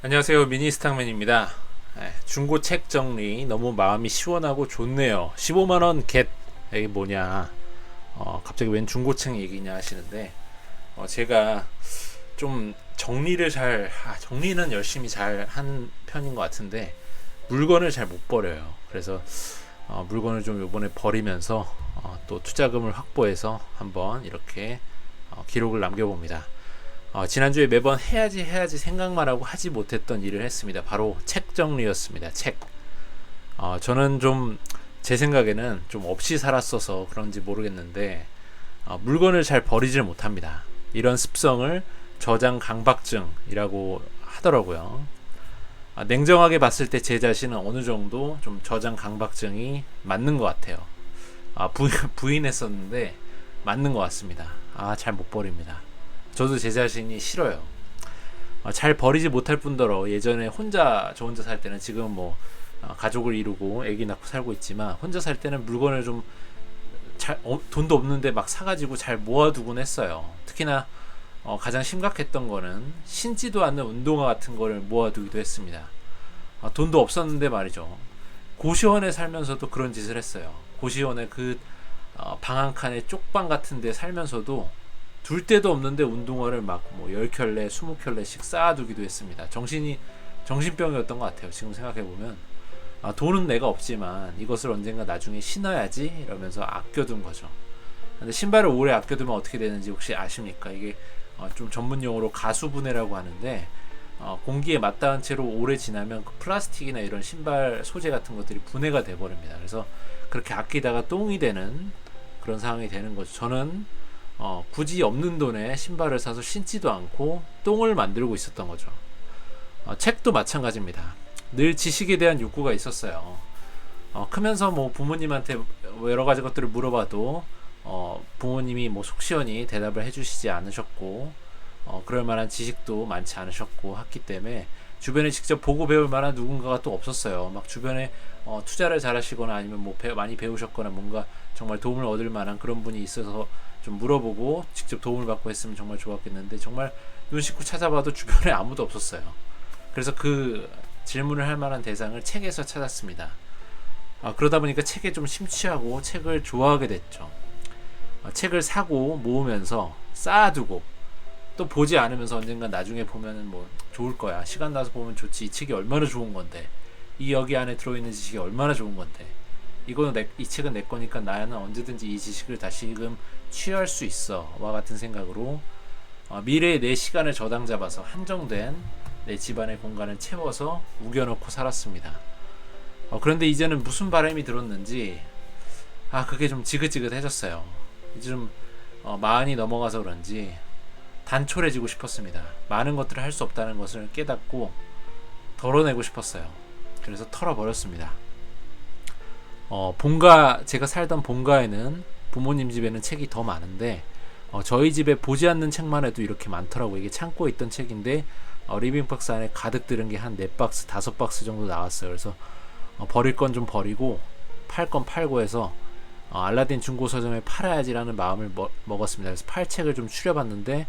안녕하세요. 미니스탁맨입니다. 중고 책 정리 너무 마음이 시원하고 좋네요. 15만원 겟. 이게 뭐냐, 갑자기 웬 중고책 얘기냐 하시는데, 제가 좀 정리는 열심히 잘 한 편인 것 같은데 물건을 잘 못 버려요. 그래서 물건을 좀 요번에 버리면서 또 투자금을 확보해서 한번 이렇게 기록을 남겨봅니다. 지난주에 매번 해야지 생각만 하고 하지 못했던 일을 했습니다. 바로 책 정리였습니다. 책. 저는 좀 제 생각에는 좀 없이 살았어서 그런지 모르겠는데 물건을 잘 버리질 못합니다. 이런 습성을 저장 강박증이라고 하더라고요. 냉정하게 봤을 때 제 자신은 어느 정도 좀 저장 강박증이 맞는 것 같아요. 부인했었는데 맞는 것 같습니다. 잘 못 버립니다. 저도 제 자신이 싫어요. 잘 버리지 못할 뿐더러 예전에 저 혼자 살 때는, 지금 뭐 가족을 이루고 아기 낳고 살고 있지만, 혼자 살 때는 물건을 좀 돈도 없는데 막 사가지고 잘 모아두곤 했어요. 특히나 가장 심각했던 거는 신지도 않는 운동화 같은 거를 모아두기도 했습니다. 돈도 없었는데 말이죠. 고시원에 살면서도 그런 짓을 했어요. 고시원에 방 한 칸에 쪽방 같은 데 살면서도 둘 데도 없는데 운동화를 막 뭐 10켤레, 20켤레씩 쌓아두기도 했습니다. 정신병이었던 것 같아요. 지금 생각해보면. 돈은 내가 없지만 이것을 언젠가 나중에 신어야지 이러면서 아껴둔 거죠. 근데 신발을 오래 아껴두면 어떻게 되는지 혹시 아십니까? 이게 좀 전문 용어로 가수분해라고 하는데, 공기에 맞닿은 채로 오래 지나면 그 플라스틱이나 이런 신발 소재 같은 것들이 분해가 돼버립니다. 그래서 그렇게 아끼다가 똥이 되는 그런 상황이 되는 거죠. 저는 굳이 없는 돈에 신발을 사서 신지도 않고 똥을 만들고 있었던 거죠. 책도 마찬가지입니다. 늘 지식에 대한 욕구가 있었어요. 크면서 뭐 부모님한테 여러 가지 것들을 물어봐도 부모님이 뭐 속 시원히 대답을 해주시지 않으셨고, 그럴 만한 지식도 많지 않으셨고 했기 때문에 주변에 직접 보고 배울 만한 누군가가 또 없었어요. 막 주변에 투자를 잘하시거나 아니면 뭐 많이 배우셨거나 뭔가 정말 도움을 얻을 만한 그런 분이 있어서 좀 물어보고 직접 도움을 받고 했으면 정말 좋았겠는데, 정말 눈 씻고 찾아봐도 주변에 아무도 없었어요. 그래서 그 질문을 할 만한 대상을 책에서 찾았습니다. 그러다 보니까 책에 좀 심취하고 책을 좋아하게 됐죠. 책을 사고 모으면서 쌓아두고 또 보지 않으면서 언젠가 나중에 보면은 뭐 좋을 거야, 시간 나서 보면 좋지, 이 책이 얼마나 좋은 건데, 이 여기 안에 들어있는 지식이 얼마나 좋은 건데, 이 책은 내 거니까 나는 언제든지 이 지식을 다시금 취할 수 있어 와 같은 생각으로 미래의 내 시간을 저당 잡아서 한정된 내 집안의 공간을 채워서 우겨놓고 살았습니다. 그런데 이제는 무슨 바람이 들었는지 그게 좀 지긋지긋해졌어요. 이제 좀 마흔이 넘어가서 그런지 단촐해지고 싶었습니다. 많은 것들을 할 수 없다는 것을 깨닫고 덜어내고 싶었어요. 그래서 털어버렸습니다. 제가 살던 본가에는, 부모님 집에는 책이 더 많은데 저희 집에 보지 않는 책만 해도 이렇게 많더라고요. 이게 창고에 있던 책인데 리빙박스 안에 가득 들은 게 한 4박스, 5박스 정도 나왔어요. 그래서 버릴 건 좀 버리고 팔 건 팔고 해서 알라딘 중고서점에 팔아야지라는 마음을 먹었습니다. 그래서 팔 책을 좀 추려봤는데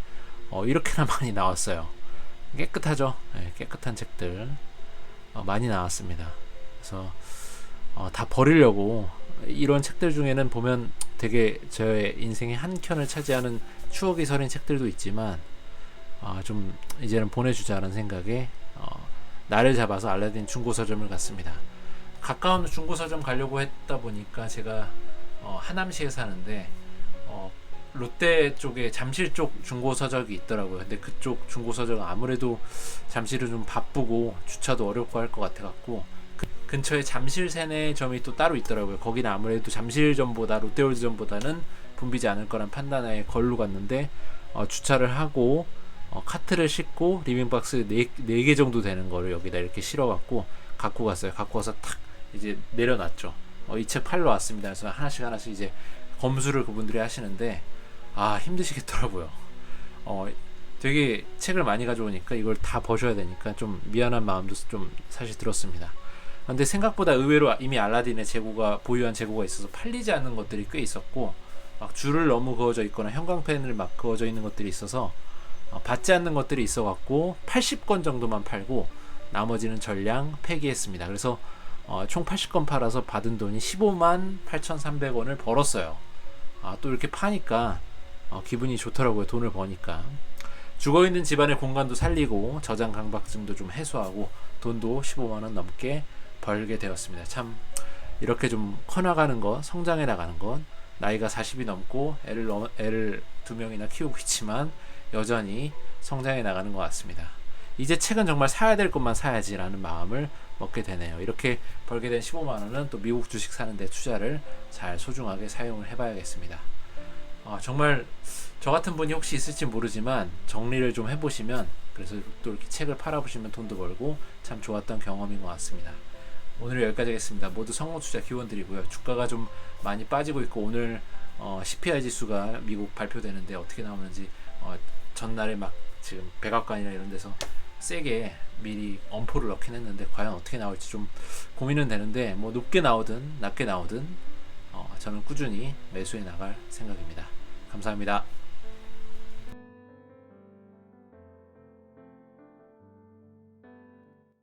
이렇게나 많이 나왔어요. 깨끗하죠? 네, 깨끗한 책들 많이 나왔습니다. 그래서 다 버리려고, 이런 책들 중에는 보면 되게 저의 인생의 한 켠을 차지하는 추억이 서린 책들도 있지만 좀 이제는 보내주자는 생각에 날을 잡아서 알라딘 중고서점을 갔습니다. 가까운 중고서점 가려고 했다 보니까 제가 하남시에 사는데 롯데 쪽에 잠실 쪽 중고서적이 있더라고요. 근데 그쪽 중고서적은 아무래도 잠실은 좀 바쁘고 주차도 어렵고 할 것 같아 갖고 근처에 잠실 세내점이 또 따로 있더라고요. 거기는 아무래도 잠실점보다 롯데월드점보다는 붐비지 않을 거란 판단하에 걸로 갔는데 주차를 하고 카트를 싣고 리빙박스 4개 정도 되는 거를 여기다 이렇게 실어갖고 갖고 갔어요. 갖고 와서 탁 이제 내려놨죠. 이 책 팔러 왔습니다. 그래서 하나씩 이제 검수를 그분들이 하시는데 힘드시겠더라고요. 되게 책을 많이 가져오니까 이걸 다 버셔야 되니까 좀 미안한 마음도 좀 사실 들었습니다. 근데 생각보다 의외로 이미 알라딘의 보유한 재고가 있어서 팔리지 않는 것들이 꽤 있었고, 막 줄을 너무 그어져 있거나 형광펜을 막 그어져 있는 것들이 있어서 받지 않는 것들이 있어갖고 80건 정도만 팔고 나머지는 전량 폐기했습니다. 그래서 총 80건 팔아서 받은 돈이 15만 8,300원을 벌었어요. 또 이렇게 파니까 기분이 좋더라고요. 돈을 버니까. 죽어있는 집안의 공간도 살리고 저장 강박증도 좀 해소하고 돈도 15만원 넘게 벌게 되었습니다. 참 이렇게 좀 커나가는 것, 성장해 나가는 것, 나이가 40이 넘고 애를 2명이나 키우고 있지만 여전히 성장해 나가는 것 같습니다. 이제 책은 정말 사야 될 것만 사야지라는 마음을 먹게 되네요. 이렇게 벌게 된 15만원은 또 미국 주식 사는데 투자를 잘 소중하게 사용을 해봐야겠습니다. 정말 저 같은 분이 혹시 있을지 모르지만 정리를 좀 해보시면, 그래서 또 이렇게 책을 팔아보시면 돈도 벌고 참 좋았던 경험인 것 같습니다. 오늘 여기까지 하겠습니다. 모두 성공 투자 기원드리고요. 주가가 좀 많이 빠지고 있고 오늘 CPI 지수가 미국 발표되는데 어떻게 나오는지 전날에 막 지금 백악관이나 이런 데서 세게 미리 엄포를 넣긴 했는데 과연 어떻게 나올지 좀 고민은 되는데, 뭐 높게 나오든 낮게 나오든 저는 꾸준히 매수해 나갈 생각입니다. 감사합니다.